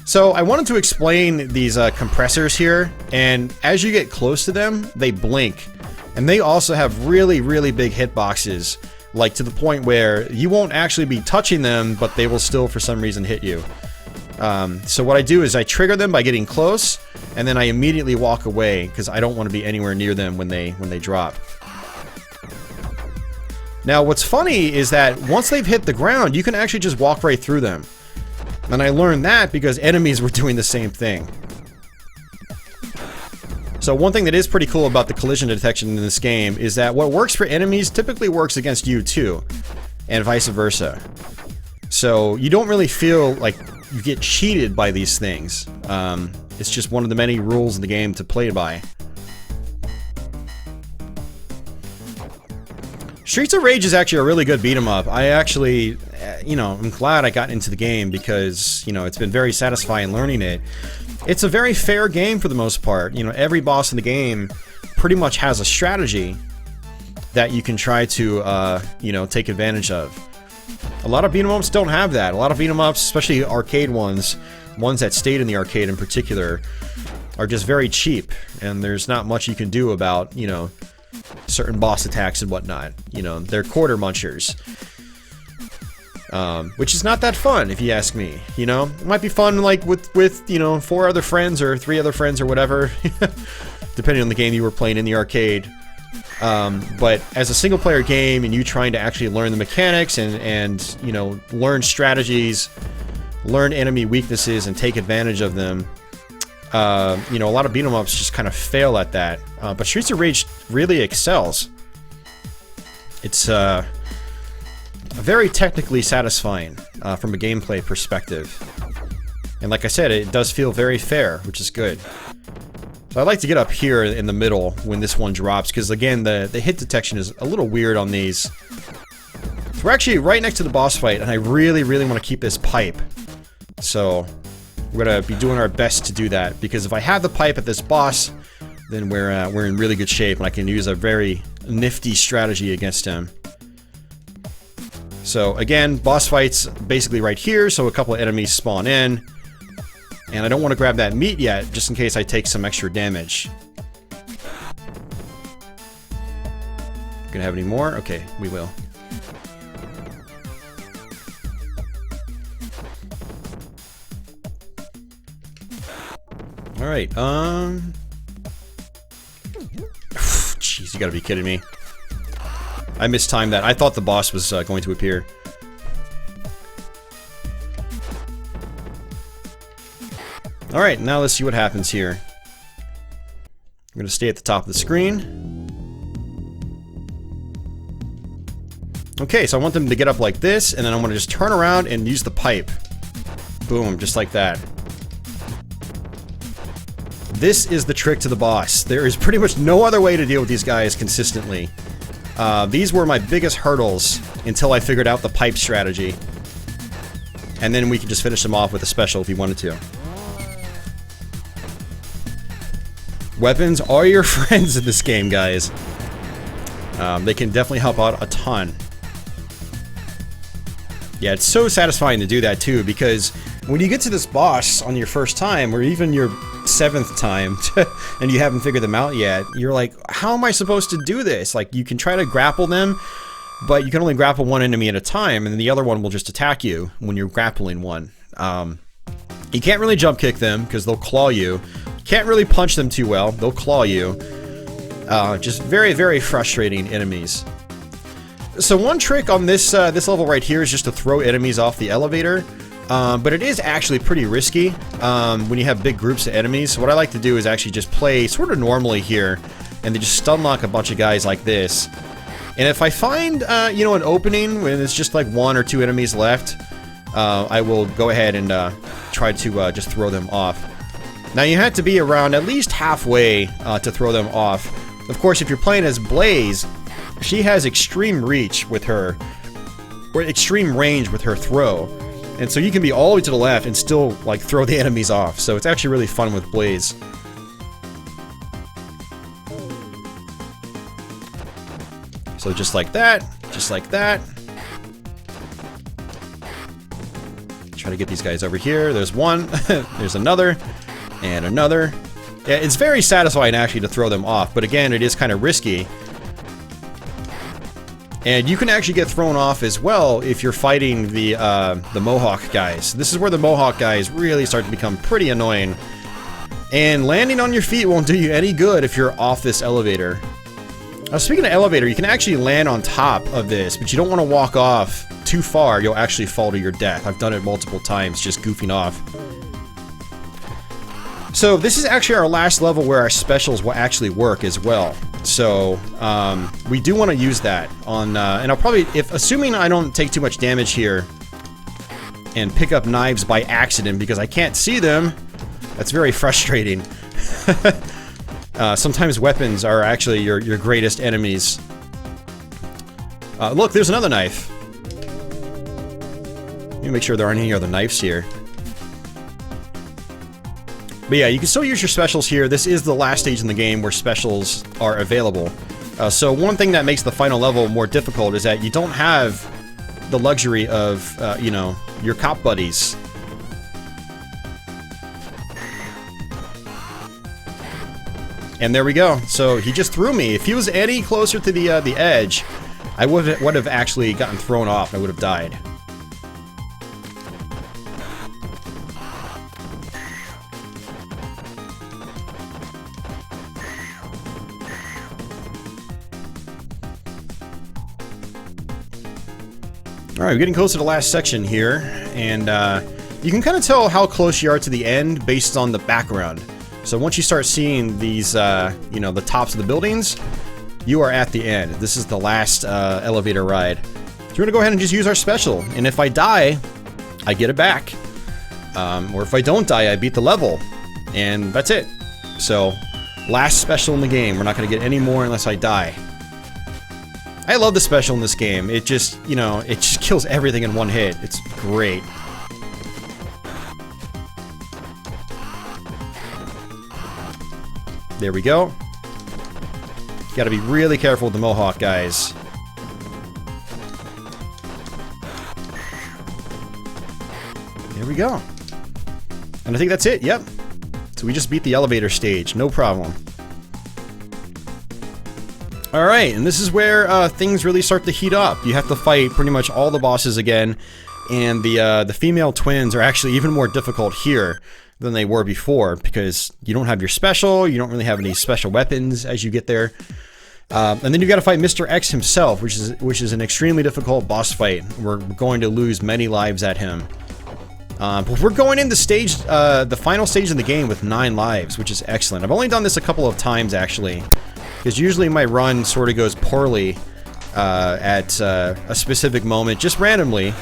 So I wanted to explain these compressors here, and as you get close to them, they blink. And they also have really, really big hitboxes, like to the point where you won't actually be touching them, but they will still for some reason hit you. So what I do is I trigger them by getting close, and then I immediately walk away, because I don't want to be anywhere near them when they drop. Now what's funny is that once they've hit the ground, you can actually just walk right through them. And I learned that because enemies were doing the same thing. So one thing that is pretty cool about the collision detection in this game is that what works for enemies typically works against you too, and vice versa. So you don't really feel like you get cheated by these things. It's just one of the many rules in the game to play by. Streets of Rage is actually a really good beat 'em up. I actually, you know, I'm glad I got into the game because, you know, it's been very satisfying learning it. It's a very fair game for the most part. You know, every boss in the game pretty much has a strategy that you can try to, you know, take advantage of. A lot of beat 'em ups don't have that. A lot of beat 'em ups, especially arcade ones that stayed in the arcade in particular, are just very cheap, and there's not much you can do about, you know, certain boss attacks and whatnot. You know, they're quarter munchers. Which is not that fun, if you ask me. You know, it might be fun like with you know, 4 other friends or 3 other friends or whatever, depending on the game you were playing in the arcade. But as a single player game and you trying to actually learn the mechanics and you know, learn strategies, learn enemy weaknesses and take advantage of them, You know, a lot of beat 'em ups just kind of fail at that. But Streets of Rage really excels. It's very technically satisfying from a gameplay perspective. And like I said, it does feel very fair, which is good. So I like to get up here in the middle when this one drops, because again, the hit detection is a little weird on these. So we're actually right next to the boss fight, and I really, really want to keep this pipe. So we're gonna be doing our best to do that, because if I have the pipe at this boss, then we're in really good shape, and I can use a very nifty strategy against him. So again, boss fight's basically right here, so a couple of enemies spawn in. And I don't want to grab that meat yet, just in case I take some extra damage. Gonna have any more? Okay, we will. Alright, jeez, you gotta be kidding me. I mistimed that. I thought the boss was going to appear. Alright, now let's see what happens here. I'm gonna stay at the top of the screen. Okay, so I want them to get up like this, and then I want to just turn around and use the pipe. Boom, just like that. This is the trick to the boss. There is pretty much no other way to deal with these guys consistently. These were my biggest hurdles until I figured out the pipe strategy. And then we can just finish them off with a special if you wanted to. Weapons are your friends in this game, guys. They can definitely help out a ton. Yeah, it's so satisfying to do that too, because when you get to this boss on your first time, or even your 7th time, and you haven't figured them out yet, you're like, how am I supposed to do this? Like, you can try to grapple them, but you can only grapple one enemy at a time, and then the other one will just attack you when you're grappling one. You can't really jump kick them, because they'll claw you. Can't really punch them too well, they'll claw you. Just very, very frustrating enemies. So one trick on this this level right here is just to throw enemies off the elevator. But it is actually pretty risky when you have big groups of enemies. So what I like to do is actually just play sort of normally here, and then just stun lock a bunch of guys like this. And if I find, you know, an opening when it's just like 1 or 2 enemies left, I will go ahead and try to just throw them off. Now you have to be around at least halfway to throw them off. Of course, if you're playing as Blaze, she has extreme reach with her, or extreme range with her throw. And so you can be all the way to the left and still, like, throw the enemies off. So it's actually really fun with Blaze. So just like that, just like that. Try to get these guys over here. There's one, there's another, and another. Yeah, it's very satisfying actually to throw them off, but again, it is kind of risky. And you can actually get thrown off as well if you're fighting the Mohawk guys. This is where the Mohawk guys really start to become pretty annoying. And landing on your feet won't do you any good if you're off this elevator. Now, speaking of elevator, you can actually land on top of this, but you don't want to walk off too far. You'll actually fall to your death. I've done it multiple times, just goofing off. So this is actually our last level where our specials will actually work as well. So we do want to use that on, and I'll probably, assuming I don't take too much damage here and pick up knives by accident because I can't see them, that's very frustrating. Sometimes weapons are actually your greatest enemies. Look, there's another knife. Let me make sure there aren't any other knives here. But yeah, you can still use your specials here. This is the last stage in the game where specials are available. So one thing that makes the final level more difficult is that you don't have the luxury of, you know, your cop buddies. And there we go. So he just threw me. If he was any closer to the edge, I would have actually gotten thrown off. I would have died. Alright, we're getting close to the last section here, and you can kind of tell how close you are to the end based on the background. So once you start seeing these, you know, the tops of the buildings, you are at the end. This is the last elevator ride. So we're gonna go ahead and just use our special, and if I die, I get it back. Or if I don't die, I beat the level, and that's it. So, last special in the game. We're not gonna get any more unless I die. I love the special in this game. It just, you know, it just kills everything in one hit. It's great. There we go. Gotta be really careful with the Mohawk, guys. There we go. And I think that's it, yep. So we just beat the elevator stage, no problem. Alright, and this is where things really start to heat up. You have to fight pretty much all the bosses again, and the female twins are actually even more difficult here than they were before, because you don't have your special, you don't really have any special weapons as you get there. And then you got to fight Mr. X himself, which is an extremely difficult boss fight. We're going to lose many lives at him. But we're going into stage, the final stage in the game with 9 lives, which is excellent. I've only done this a couple of times, actually, because usually my run sort of goes poorly at a specific moment, just randomly,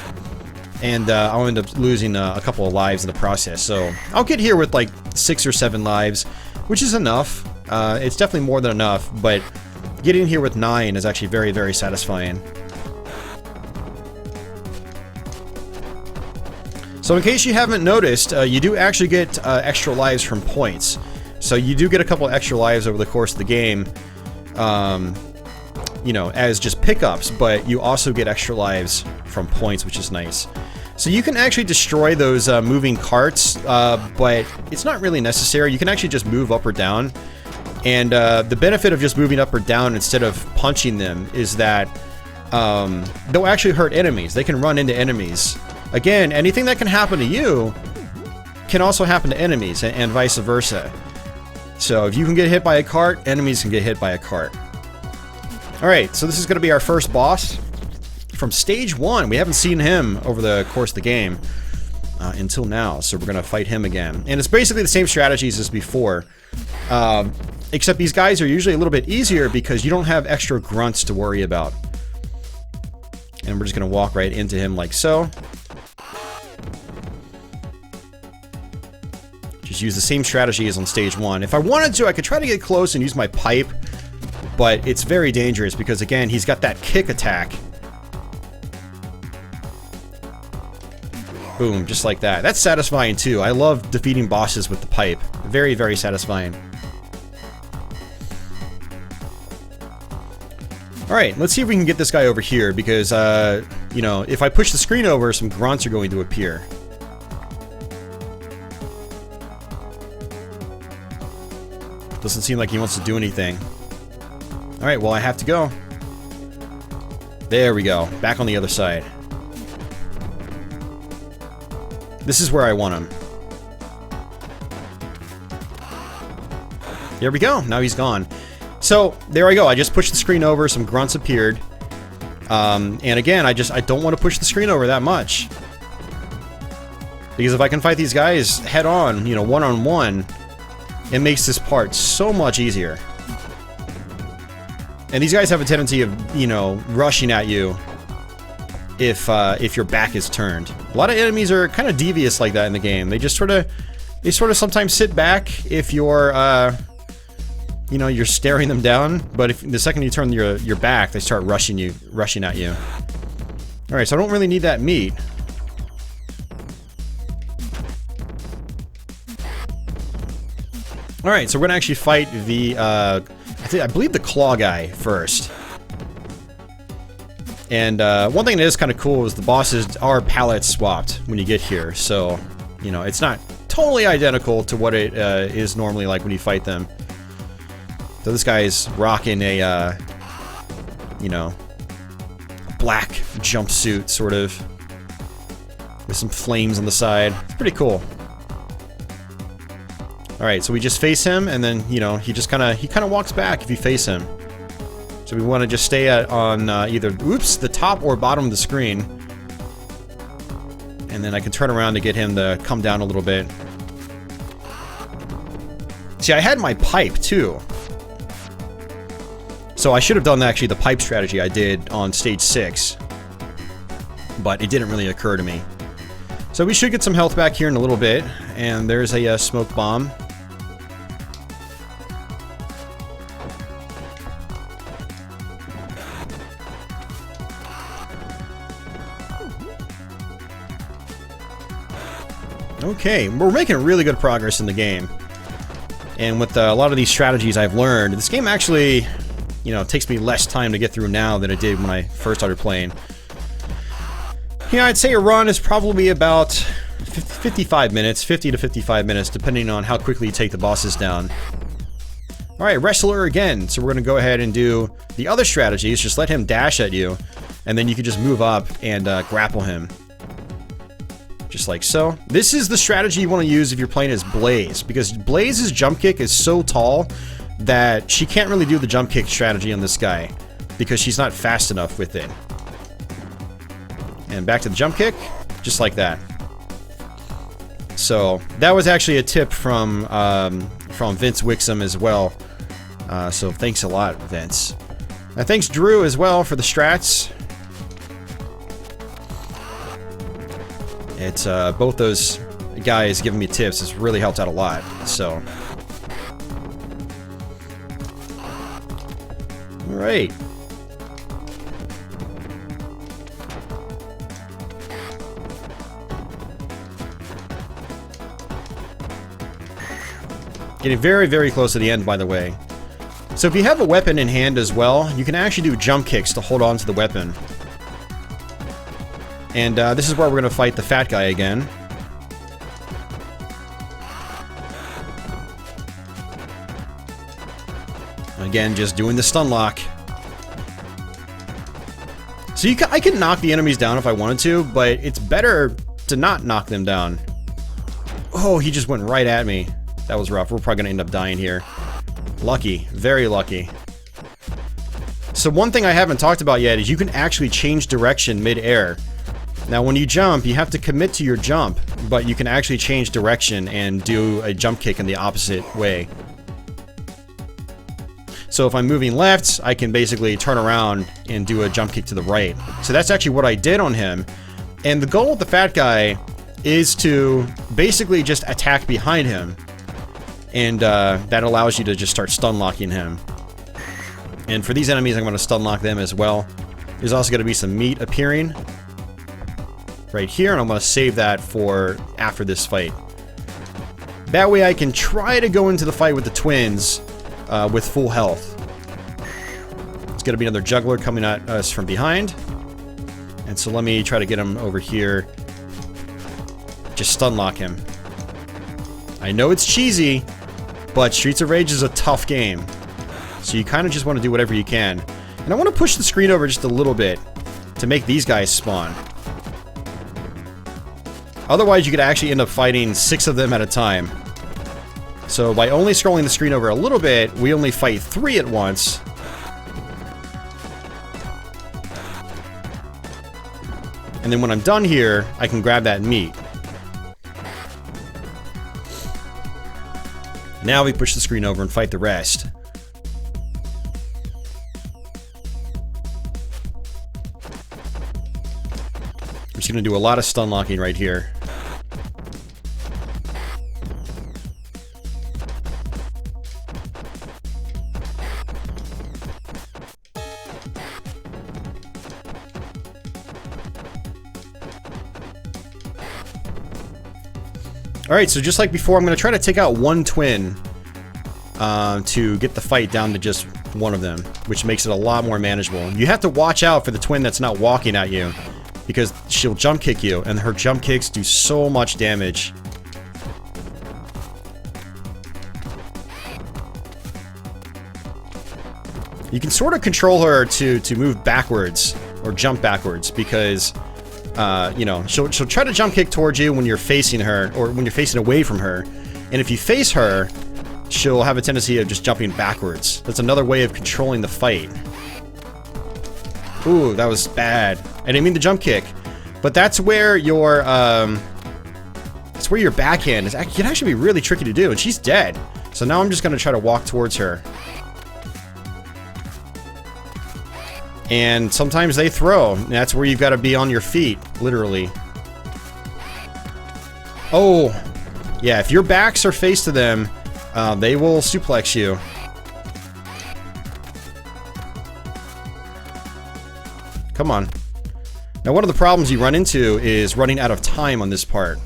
and I'll end up losing a couple of lives in the process. So I'll get here with like 6 or 7 lives, which is enough. It's definitely more than enough, but getting here with 9 is actually very, very satisfying. So in case you haven't noticed, you do actually get extra lives from points. So you do get a couple extra lives over the course of the game, you know, as just pickups, but you also get extra lives from points, which is nice. So you can actually destroy those moving carts, but it's not really necessary. You can actually just move up or down. And the benefit of just moving up or down instead of punching them is that they'll actually hurt enemies. They can run into enemies. Again, anything that can happen to you can also happen to enemies, and vice versa. So if you can get hit by a cart, enemies can get hit by a cart. Alright, so this is going to be our first boss from stage 1. We haven't seen him over the course of the game until now, so we're going to fight him again. And it's basically the same strategies as before, except these guys are usually a little bit easier because you don't have extra grunts to worry about. And we're just going to walk right into him like so. Just use the same strategy as on stage 1. If I wanted to, I could try to get close and use my pipe, but it's very dangerous because, again, he's got that kick attack. Boom, just like that. That's satisfying too. I love defeating bosses with the pipe. Very, very satisfying. Alright, let's see if we can get this guy over here because, you know, if I push the screen over, some grunts are going to appear. Doesn't seem like he wants to do anything. Alright, well, I have to go. There we go. Back on the other side. This is where I want him. There we go. Now he's gone. So, there I go. I just pushed the screen over. Some grunts appeared. And again, I don't want to push the screen over that much. Because if I can fight these guys head on, you know, one-on-one, it makes this part so much easier. And these guys have a tendency of, you know, rushing at you if your back is turned. A lot of enemies are kind of devious like that in the game. They just sort of sometimes sit back if you're, you know, you're staring them down. But if the second you turn your back, they start rushing at you. All right, so I don't really need that meat. All right, so we're gonna actually fight the, I believe the claw guy first. And one thing that is kind of cool is the bosses are palette swapped when you get here, so you know it's not totally identical to what it is normally like when you fight them. So this guy is rocking a, you know, black jumpsuit, sort of, with some flames on the side. It's pretty cool. All right, so we just face him, and then you know he kind of walks back if you face him. So we want to just stay on either the top or bottom of the screen, and then I can turn around to get him to come down a little bit. See, I had my pipe, too. So I should have done actually the pipe strategy I did on stage 6. But it didn't really occur to me. So we should get some health back here in a little bit. And there's a smoke bomb. Okay, we're making really good progress in the game. And with a lot of these strategies I've learned, this game actually, you know, takes me less time to get through now than it did when I first started playing. Yeah, I'd say a run is probably about 55 minutes, 50 to 55 minutes, depending on how quickly you take the bosses down. Alright, wrestler again. So we're going to go ahead and do the other strategies. Just let him dash at you, and then you can just move up and grapple him. Just like so. This is the strategy you want to use if you're playing as Blaze, because Blaze's jump kick is so tall that she can't really do the jump kick strategy on this guy, because she's not fast enough with it. And back to the jump kick, just like that. So that was actually a tip from Vince Wixom as well. So thanks a lot, Vince. And thanks Drew as well for the strats. It's both those guys giving me tips has really helped out a lot. So, all right. Getting very, very close to the end, by the way. So if you have a weapon in hand as well, you can actually do jump kicks to hold on to the weapon. And this is where we're going to fight the fat guy again. Again, just doing the stun lock. So I can knock the enemies down if I wanted to, but it's better to not knock them down. Oh, he just went right at me. That was rough. We're probably going to end up dying here. Lucky. Very lucky. So one thing I haven't talked about yet is you can actually change direction mid-air. Now when you jump, you have to commit to your jump, but you can actually change direction and do a jump kick in the opposite way. So if I'm moving left, I can basically turn around and do a jump kick to the right. So that's actually what I did on him. And the goal with the fat guy is to basically just attack behind him. And that allows you to just start stun locking him. And for these enemies, I'm going to stun lock them as well. There's also going to be some meat appearing right here, and I'm going to save that for after this fight. That way I can try to go into the fight with the twins with full health. It's going to be another juggler coming at us from behind. And so let me try to get him over here. Just stun lock him. I know it's cheesy, but Streets of Rage is a tough game. So you kind of just want to do whatever you can. And I want to push the screen over just a little bit to make these guys spawn. Otherwise, you could actually end up fighting 6 of them at a time. So by only scrolling the screen over a little bit, we only fight 3 at once. And then when I'm done here, I can grab that meat. Now we push the screen over and fight the rest. I'm just going to do a lot of stun locking right here. Alright, so just like before, I'm going to try to take out one twin to get the fight down to just one of them, which makes it a lot more manageable. You have to watch out for the twin that's not walking at you, because she'll jump kick you, and her jump kicks do so much damage. You can sort of control her to move backwards, or jump backwards, because you know, she'll try to jump kick towards you when you're facing her, or when you're facing away from her. And if you face her, she'll have a tendency of just jumping backwards. That's another way of controlling the fight. Ooh, that was bad. I didn't mean to jump kick. But that's where your backhand is can actually be really tricky to do, and she's dead. So now I'm just going to try to walk towards her. And sometimes they throw. And that's where you've got to be on your feet, literally. Oh, yeah, if your backs are faced to them, they will suplex you. Come on. Now, one of the problems you run into is running out of time on this part.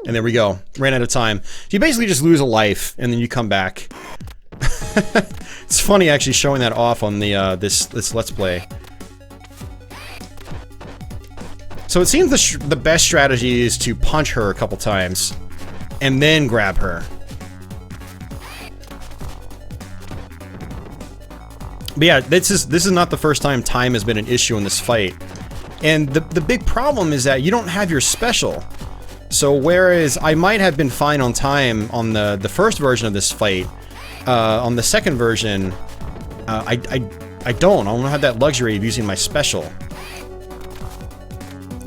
And there we go. Ran out of time. So you basically just lose a life, and then you come back. It's funny actually showing that off on the this Let's Play. So it seems the best strategy is to punch her a couple times, and then grab her. But yeah, this is not the first time time has been an issue in this fight. And the big problem is that you don't have your special. So whereas I might have been fine on time on the first version of this fight, on the second version, I don't have that luxury of using my special.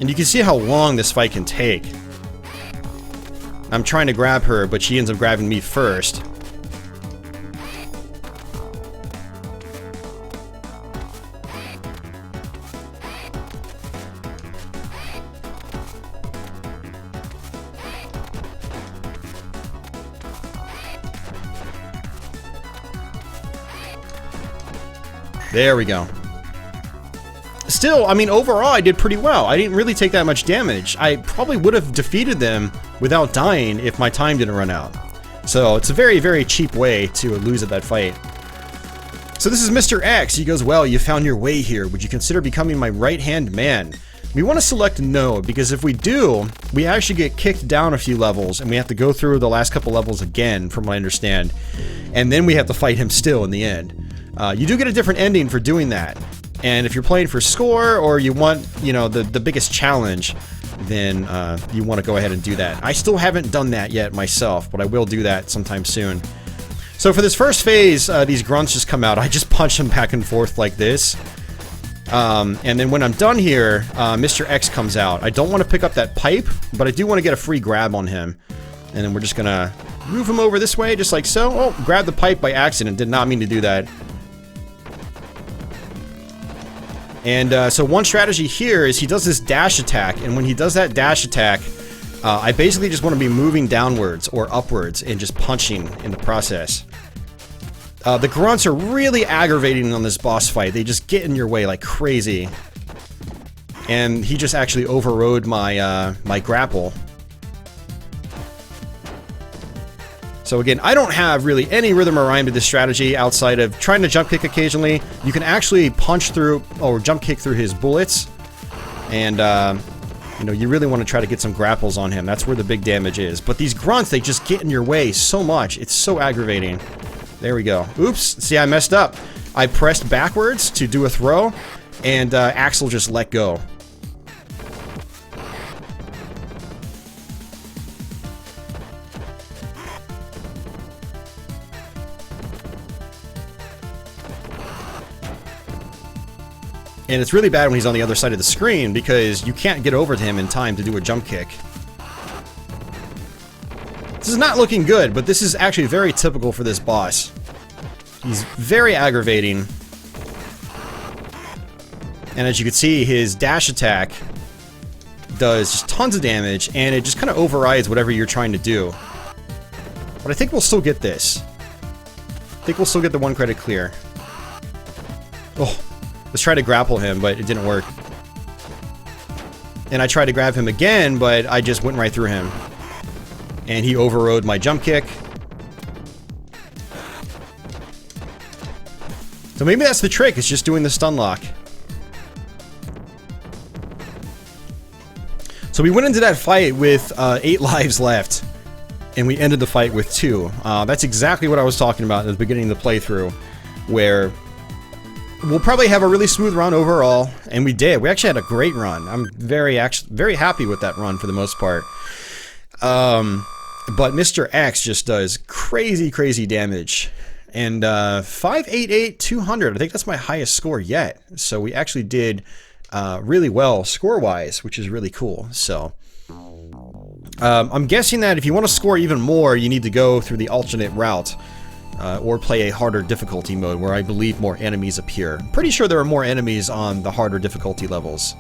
And you can see how long this fight can take. I'm trying to grab her, but she ends up grabbing me first. There we go. Still, I mean, overall, I did pretty well. I didn't really take that much damage. I probably would have defeated them without dying if my time didn't run out. So it's a very, very cheap way to lose at that fight. So this is Mr. X. He goes, well, you found your way here. Would you consider becoming my right-hand man? We want to select no, because if we do, we actually get kicked down a few levels, and we have to go through the last couple levels again, from what I understand. And then we have to fight him still in the end. You do get a different ending for doing that. And if you're playing for score, or you want, you know, the biggest challenge, then you want to go ahead and do that. I still haven't done that yet myself, but I will do that sometime soon. So for this first phase, these grunts just come out. I just punch them back and forth like this. And then when I'm done here, Mr. X comes out. I don't want to pick up that pipe, but I do want to get a free grab on him. And then we're just gonna move him over this way, just like so. Oh, grab the pipe by accident. Did not mean to do that. And so one strategy here is he does this dash attack, and when he does that dash attack, I basically just want to be moving downwards or upwards and just punching in the process. The grunts are really aggravating on this boss fight. They just get in your way like crazy. And he just actually overrode my my grapple. So again, I don't have really any rhythm or rhyme to this strategy outside of trying to jump kick occasionally. You can actually punch through or jump kick through his bullets. And, you know, you really want to try to get some grapples on him. That's where the big damage is. But these grunts, they just get in your way so much. It's so aggravating. There we go. Oops. See, I messed up. I pressed backwards to do a throw, and Axel just let go. And it's really bad when he's on the other side of the screen because you can't get over to him in time to do a jump kick. This is not looking good, but this is actually very typical for this boss. He's very aggravating. And as you can see, his dash attack does just tons of damage, and it just kind of overrides whatever you're trying to do. But I think we'll still get this. I think we'll still get the 1 credit clear. Oh. Let's try to grapple him, but it didn't work. And I tried to grab him again, but I just went right through him. And he overrode my jump kick. So maybe that's the trick, it's just doing the stun lock. So we went into that fight with 8 lives left. And we ended the fight with 2. That's exactly what I was talking about at the beginning of the playthrough. Where we'll probably have a really smooth run overall, and we did. We actually had a great run. I'm very happy with that run for the most part. But Mr. X just does crazy, crazy damage. And 588, 200. I think that's my highest score yet. So we actually did really well score-wise, which is really cool. So I'm guessing that if you want to score even more, you need to go through the alternate route. Or play a harder difficulty mode where I believe more enemies appear. I'm pretty sure there are more enemies on the harder difficulty levels.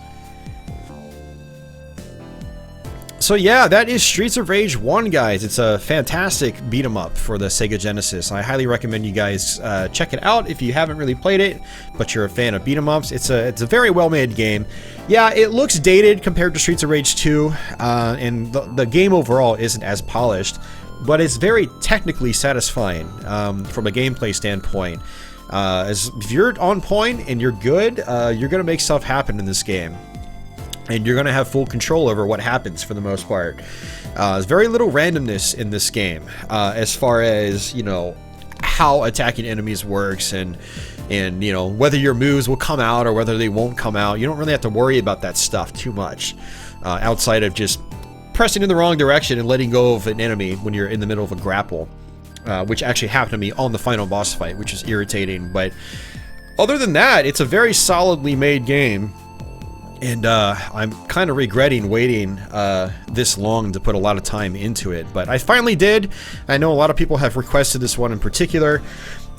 So yeah, that is Streets of Rage 1, guys. It's a fantastic beat 'em up for the Sega Genesis. I highly recommend you guys check it out if you haven't really played it, but you're a fan of beat 'em ups. It's a very well made game. Yeah, it looks dated compared to Streets of Rage 2, and the game overall isn't as polished, but it's very technically satisfying from a gameplay standpoint. If you're on point and you're good, you're gonna make stuff happen in this game. And you're going to have full control over what happens for the most part. There's very little randomness in this game as far as, you know, how attacking enemies works and you know, whether your moves will come out or whether they won't come out. You don't really have to worry about that stuff too much outside of just pressing in the wrong direction and letting go of an enemy when you're in the middle of a grapple, which actually happened to me on the final boss fight, which is irritating. But other than that, it's a very solidly made game. And I'm kind of regretting waiting this long to put a lot of time into it. But I finally did. I know a lot of people have requested this one in particular.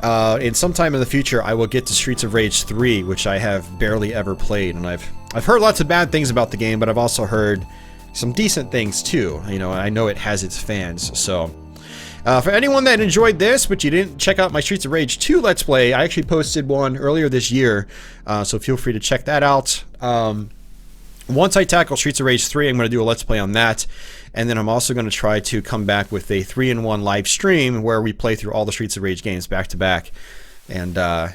And sometime in the future, I will get to Streets of Rage 3, which I have barely ever played. And I've heard lots of bad things about the game, but I've also heard some decent things too. You know, I know it has its fans. So for anyone that enjoyed this, but you didn't check out my Streets of Rage 2 Let's Play, I actually posted one earlier this year, so feel free to check that out. Once I tackle Streets of Rage 3, I'm going to do a Let's Play on that, and then I'm also going to try to come back with a 3-in-1 live stream where we play through all the Streets of Rage games back to back. And yeah,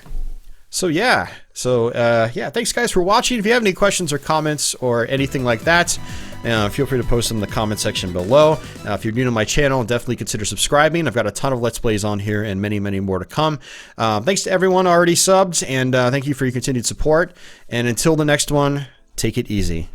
thanks guys for watching. If you have any questions or comments or anything like that, feel free to post them in the comment section below. If you're new to my channel, definitely consider subscribing. I've got a ton of Let's Plays on here and many, many more to come. Thanks to everyone already subbed, and thank you for your continued support. And until the next one, take it easy.